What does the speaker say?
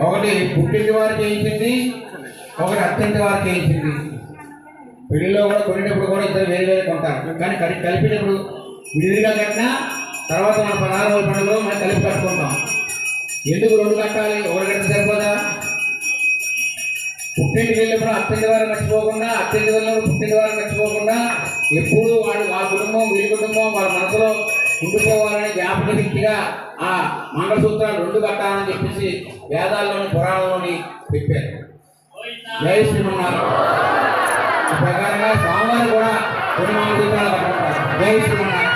ఒకటి పుట్టింటి వారికి వేయించింది, ఒకటి అత్తింటి వారికి వేయించింది. పెళ్లిలో కూడా కొనేటప్పుడు కూడా ఇద్దరు వేరు వేరు కొంటారు, కానీ కలిపేటప్పుడు విడివిడిగా కట్టినా తర్వాత మన 16 రోజుల పండుగలో మనం కలిపి కట్టుకుంటాం. ఎందుకు రెండు కట్టాలి? ఒకటి కట్టిన సరిపోదా? పుట్టింటికి వెళ్ళినప్పుడు అత్తింటి వారు మర్చిపోకుండా, అత్తింటి వెళ్ళినప్పుడు పుట్టింటి వారు మర్చిపోకుండా ఎప్పుడు వాళ్ళ కుటుంబం వీళ్ళ కుటుంబం వాళ్ళ మనసులో ఉండిపోవాలని జ్ఞాపక శక్తిగా ఆ మంగళసూత్రాలు రెండు కట్టాలని చెప్పేసి వేదాల్లోని పురాణంలోని చెప్పారు. జై శ్రీమన్నారాయణ. ప్రకారంగా స్వామివారు కూడా కొన్ని మంగళసూత్రాలు కట్టుకుంటారు. జై శ్రీమన్నారాయణ.